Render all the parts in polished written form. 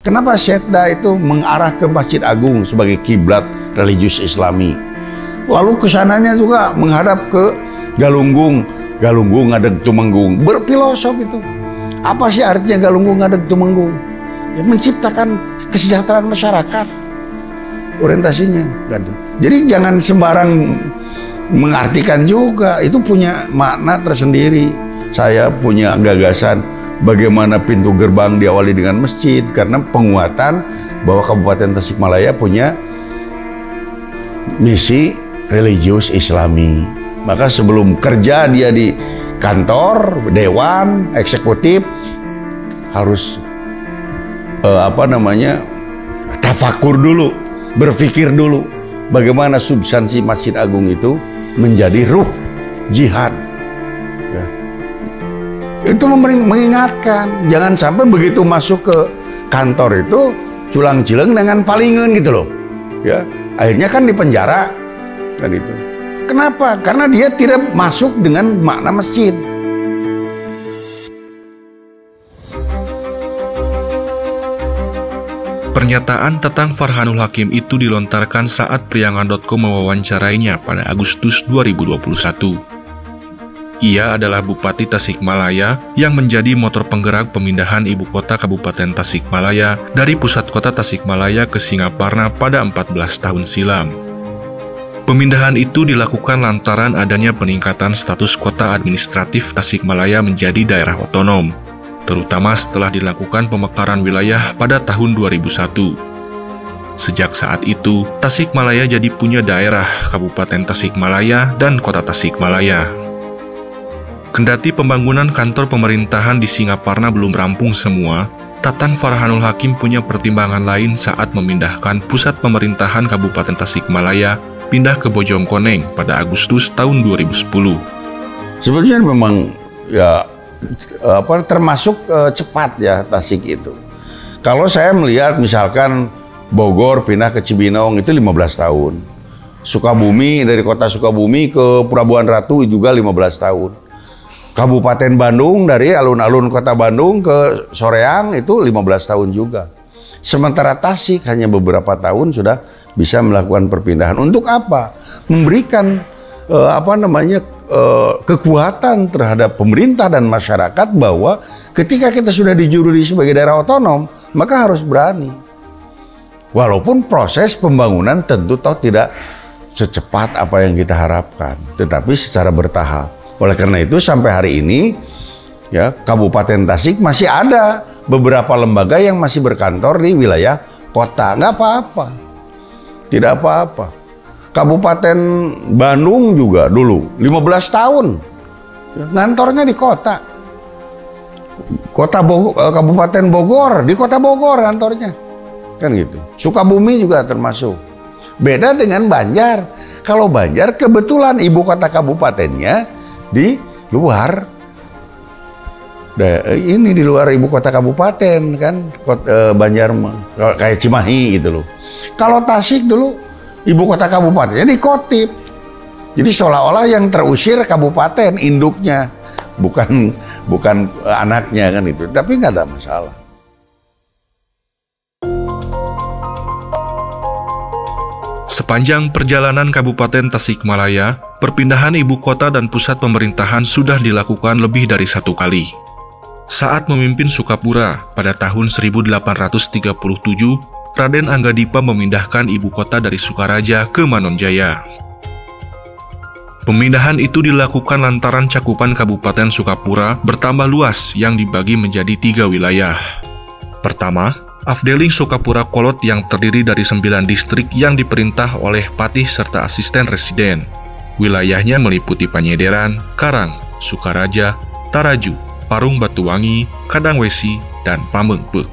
Kenapa Setda itu mengarah ke Masjid Agung sebagai kiblat religius Islami? Lalu kesananya juga menghadap ke Galunggung. Galunggung ngadeg Tumenggung. Berfilosof itu. Apa sih artinya Galunggung ngadeg Tumenggung? Ya, menciptakan kesejahteraan masyarakat. Orientasinya. Jadi jangan sembarang mengartikan juga. Itu punya makna tersendiri. Saya punya gagasan bagaimana pintu gerbang diawali dengan masjid, karena penguatan bahwa Kabupaten Tasikmalaya punya misi religius Islami. Maka sebelum kerja dia di kantor, dewan, eksekutif, harus tafakur dulu, berpikir dulu bagaimana substansi Masjid Agung itu menjadi ruh jihad. Ya. Itu mengingatkan, jangan sampai begitu masuk ke kantor itu culang-cileng dengan palingan gitu loh. Ya, akhirnya kan di penjara kan itu. Kenapa? Karena dia tidak masuk dengan makna masjid. Pernyataan tentang Farhanul Hakim itu dilontarkan saat Priangan.com mewawancarainya pada Agustus 2021. Ia adalah Bupati Tasikmalaya yang menjadi motor penggerak pemindahan ibu kota Kabupaten Tasikmalaya dari pusat kota Tasikmalaya ke Singaparna pada 14 tahun silam. Pemindahan itu dilakukan lantaran adanya peningkatan status kota administratif Tasikmalaya menjadi daerah otonom, terutama setelah dilakukan pemekaran wilayah pada tahun 2001. Sejak saat itu, Tasikmalaya jadi punya daerah Kabupaten Tasikmalaya dan Kota Tasikmalaya. Kendati pembangunan kantor pemerintahan di Singaparna belum rampung semua, Tatang Farhanul Hakim punya pertimbangan lain saat memindahkan pusat pemerintahan Kabupaten Tasikmalaya pindah ke Bojongkoneng pada Agustus tahun 2010. Sebetulnya memang ya termasuk cepat ya Tasik itu. Kalau saya melihat misalkan Bogor pindah ke Cibinong itu 15 tahun. Sukabumi, dari kota Sukabumi ke Pelabuhan Ratu juga 15 tahun. Kabupaten Bandung dari alun-alun kota Bandung ke Soreang itu 15 tahun juga. Sementara Tasik hanya beberapa tahun sudah bisa melakukan perpindahan. Untuk apa? Memberikan kekuatan terhadap pemerintah dan masyarakat bahwa ketika kita sudah dijuluki sebagai daerah otonom, maka harus berani. Walaupun proses pembangunan tentu tidak secepat apa yang kita harapkan, tetapi secara bertahap. Oleh karena itu sampai hari ini ya Kabupaten Tasik masih ada beberapa lembaga yang masih berkantor di wilayah kota. Nggak apa-apa, tidak apa-apa. Kabupaten Bandung juga dulu 15 tahun ngantornya di kota. Kabupaten Bogor di kota Bogor kantornya, kan gitu. Sukabumi juga termasuk. Beda dengan Banjar. Kalau Banjar kebetulan ibu kota kabupatennya di luar, ini di luar ibu kota kabupaten kan, Banjar kayak Cimahi gitu loh. Kalau Tasik dulu ibu kota kabupatennya di Kotip, jadi seolah-olah yang terusir kabupaten induknya, bukan anaknya kan itu. Tapi nggak ada masalah. Sepanjang perjalanan Kabupaten Tasikmalaya, perpindahan ibu kota dan pusat pemerintahan sudah dilakukan lebih dari satu kali. Saat memimpin Sukapura pada tahun 1837, Raden Anggadipa memindahkan ibu kota dari Sukaraja ke Manonjaya. Pemindahan itu dilakukan lantaran cakupan Kabupaten Sukapura bertambah luas yang dibagi menjadi 3 wilayah. Pertama, Afdeling Sukapura Kolot yang terdiri dari 9 distrik yang diperintah oleh patih serta asisten residen. Wilayahnya meliputi Panyederan, Karang, Sukaraja, Taraju, Parung Batuwangi, Kadangwesi, dan Pamengpe.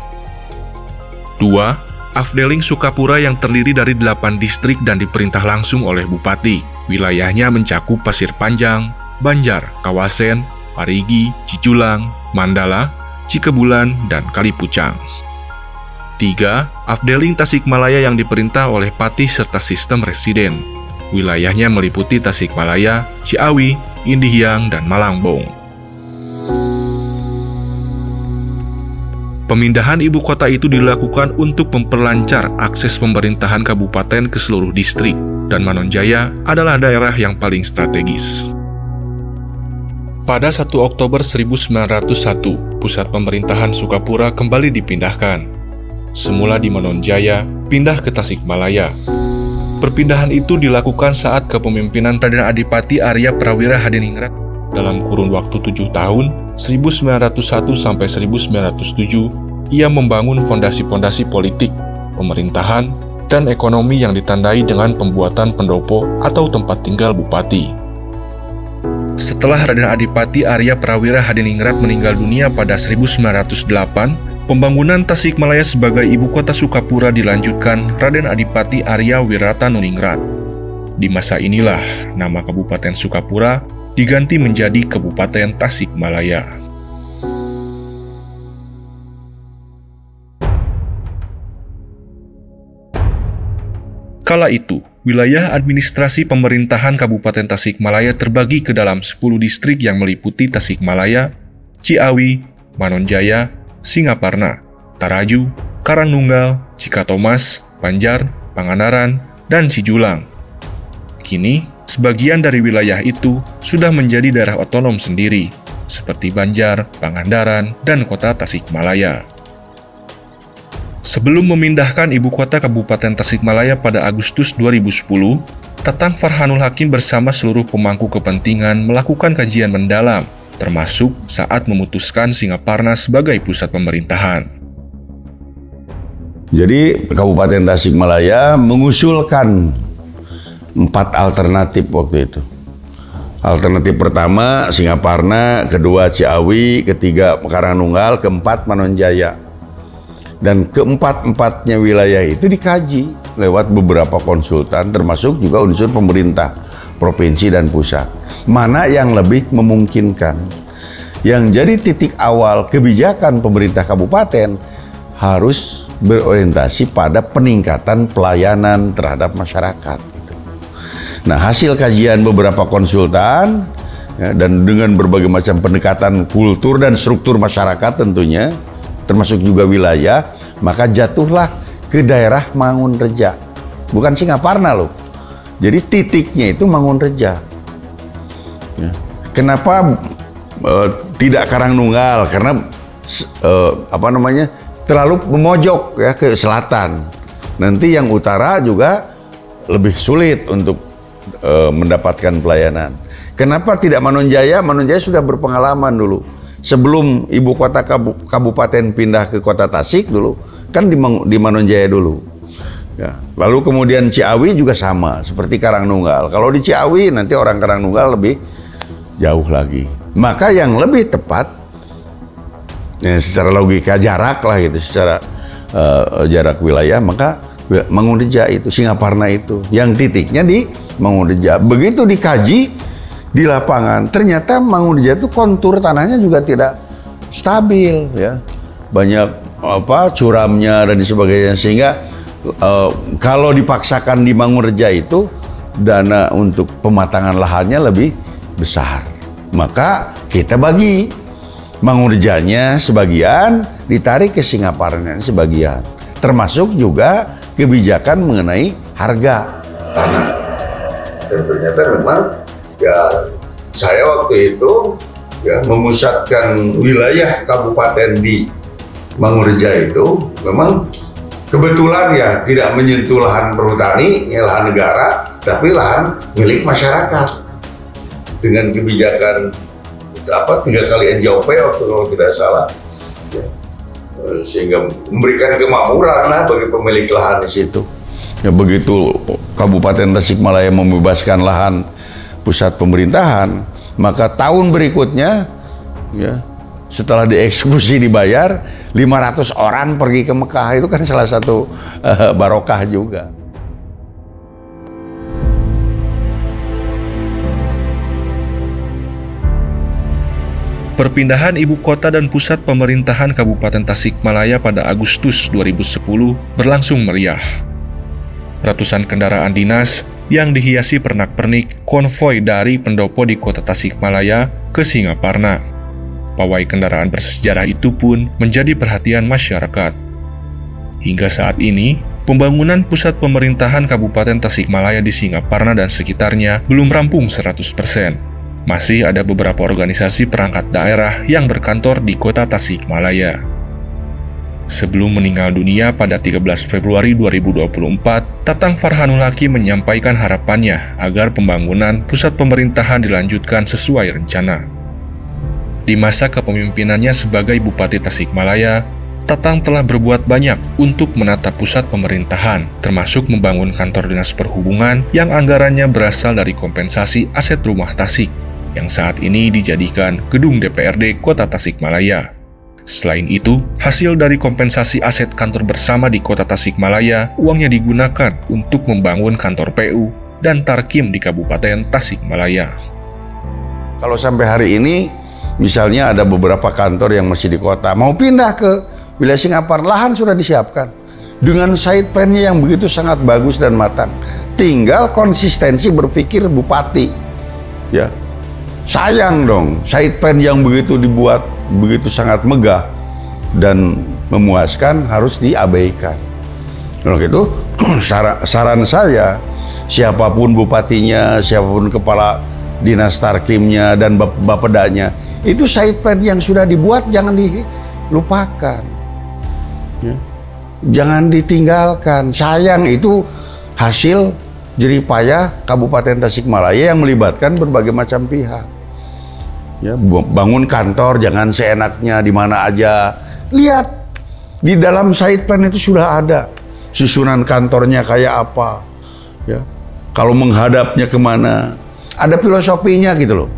2. Afdeling Sukapura yang terdiri dari 8 distrik dan diperintah langsung oleh Bupati. Wilayahnya mencakup Pasir Panjang, Banjar, Kawasen, Parigi, Ciculang, Mandala, Cikebulan, dan Kalipucang. 3. Afdeling Tasikmalaya yang diperintah oleh patih serta sistem residen. Wilayahnya meliputi Tasikmalaya, Ciawi, Indihiyang, dan Malangbong. 4. Afdeling Sukapura yang terdiri dari 9 distrik dan diperintah langsung oleh Bupati. Wilayahnya mencakup Pasir Panjang, Banjar, Kawasen, Parigi, Ciculang, Mandala, Cikebulan, dan Kalipucang. 3. Afdeling Tasikmalaya yang diperintah oleh patih serta sistem residen. Wilayahnya meliputi Tasikmalaya, Ciawi, Indihiyang, dan Malangbong. Pemindahan ibu kota itu dilakukan untuk memperlancar akses pemerintahan kabupaten ke seluruh distrik, dan Manonjaya adalah daerah yang paling strategis. Pada 1 Oktober 1901, pusat pemerintahan Sukapura kembali dipindahkan. Semula di Manonjaya, pindah ke Tasikmalaya. Perpindahan itu dilakukan saat kepemimpinan Raden Adipati Arya Prawira Hadiningrat dalam kurun waktu 7 tahun, 1901 sampai 1907, ia membangun fondasi-fondasi politik, pemerintahan, dan ekonomi yang ditandai dengan pembuatan pendopo atau tempat tinggal bupati. Setelah Raden Adipati Arya Prawira Hadiningrat meninggal dunia pada 1908, pembangunan Tasikmalaya sebagai ibu kota Sukapura dilanjutkan Raden Adipati Arya Wirataniningrat. Di masa inilah nama Kabupaten Sukapura diganti menjadi Kabupaten Tasikmalaya. Kala itu, wilayah administrasi pemerintahan Kabupaten Tasikmalaya terbagi ke dalam 10 distrik yang meliputi Tasikmalaya, Ciawi, Manonjaya, Singaparna, Taraju, Karangnunggal, Cikatomas, Banjar, Pangandaran, dan Cijulang. Kini, sebagian dari wilayah itu sudah menjadi daerah otonom sendiri, seperti Banjar, Pangandaran, dan kota Tasikmalaya. Sebelum memindahkan ibu kota Kabupaten Tasikmalaya pada Agustus 2010, Tatang Farhanul Hakim bersama seluruh pemangku kepentingan melakukan kajian mendalam, termasuk saat memutuskan Singaparna sebagai pusat pemerintahan. Jadi Kabupaten Tasikmalaya mengusulkan 4 alternatif waktu itu. Alternatif pertama Singaparna, kedua Ciawi, ketiga Karangnunggal, keempat Manonjaya. Dan keempat-empatnya wilayah itu dikaji lewat beberapa konsultan, termasuk juga unsur pemerintah, provinsi dan pusat. Mana yang lebih memungkinkan? Yang jadi titik awal kebijakan pemerintah kabupaten harus berorientasi pada peningkatan pelayanan terhadap masyarakat. Nah, hasil kajian beberapa konsultan ya, dan dengan berbagai macam pendekatan kultur dan struktur masyarakat tentunya, termasuk juga wilayah, maka jatuhlah ke daerah Mangunreja. Bukan Singaparna loh. Jadi titiknya itu Mangunreja. Ya. Kenapa tidak Karangnunggal? Karena terlalu memojok ya ke selatan. Nanti yang utara juga lebih sulit untuk mendapatkan pelayanan. Kenapa tidak Manonjaya? Manonjaya sudah berpengalaman dulu. Sebelum ibu kota kabupaten pindah ke kota Tasik dulu, kan di Manonjaya dulu. Ya. Lalu kemudian Ciawi juga sama, seperti Karangnunggal. Kalau di Ciawi nanti orang Karangnunggal lebih jauh lagi. Maka yang lebih tepat, ya, secara logika jarak lah gitu, secara jarak wilayah, maka Mangunreja itu, Singaparna itu, yang titiknya di Mangunreja. Begitu dikaji di lapangan, ternyata Mangunreja itu kontur tanahnya juga tidak stabil ya, banyak curamnya dan sebagainya, sehingga kalau dipaksakan di Mangunreja itu dana untuk pematangan lahannya lebih besar, maka kita bagi Mangunrejanya sebagian, ditarik ke Singaparna sebagian, termasuk juga kebijakan mengenai harga tanah. Dan ternyata memang ya, saya waktu itu ya memusatkan wilayah kabupaten di Mangunreja itu memang kebetulan ya tidak menyentuh lahan perhutani, ya, lahan negara, tapi lahan milik masyarakat dengan kebijakan 3 kali NJOP waktu kalau tidak salah, ya, sehingga memberikan kemakmuran lah bagi pemilik lahan di situ. Ya, begitu Kabupaten Tasikmalaya membebaskan lahan pusat pemerintahan, maka tahun berikutnya ya, setelah dieksekusi dibayar 500 orang pergi ke Mekah. Itu kan salah satu barokah juga. Perpindahan ibu kota dan pusat pemerintahan Kabupaten Tasikmalaya pada Agustus 2010 berlangsung meriah. Ratusan kendaraan dinas yang dihiasi pernak-pernik konvoi dari pendopo di kota Tasikmalaya ke Singaparna. pawai kendaraan bersejarah itu pun menjadi perhatian masyarakat. Hingga saat ini, pembangunan pusat pemerintahan Kabupaten Tasikmalaya di Singaparna dan sekitarnya belum rampung 100%. Masih ada beberapa organisasi perangkat daerah yang berkantor di kota Tasikmalaya. Sebelum meninggal dunia pada 13 Februari 2024, Tatang Farhanul Hakim menyampaikan harapannya agar pembangunan pusat pemerintahan dilanjutkan sesuai rencana. Di masa kepemimpinannya sebagai Bupati Tasikmalaya, Tatang telah berbuat banyak untuk menata pusat pemerintahan, termasuk membangun kantor dinas perhubungan yang anggarannya berasal dari kompensasi aset rumah Tasik, yang saat ini dijadikan gedung DPRD Kota Tasikmalaya. Selain itu, hasil dari kompensasi aset kantor bersama di Kota Tasikmalaya, uangnya digunakan untuk membangun kantor PU dan Tarkim di Kabupaten Tasikmalaya. Kalau sampai hari ini, misalnya ada beberapa kantor yang masih di kota, mau pindah ke wilayah Singaparna, lahan sudah disiapkan. Dengan site plan-nya yang begitu sangat bagus dan matang. Tinggal konsistensi berpikir bupati. Ya. Sayang dong, site plan yang begitu dibuat, begitu sangat megah dan memuaskan harus diabaikan. Kalau gitu, saran saya, siapapun bupatinya, siapapun kepala dinas Tarkimnya dan bapedanya, itu site plan yang sudah dibuat jangan dilupakan. Ya. Jangan ditinggalkan. Sayang, itu hasil jeripayah Kabupaten Tasikmalaya yang melibatkan berbagai macam pihak. Ya, bangun kantor jangan seenaknya di mana aja. Lihat, di dalam site plan itu sudah ada susunan kantornya kayak apa. Ya, kalau menghadapnya kemana, ada filosofinya gitu loh.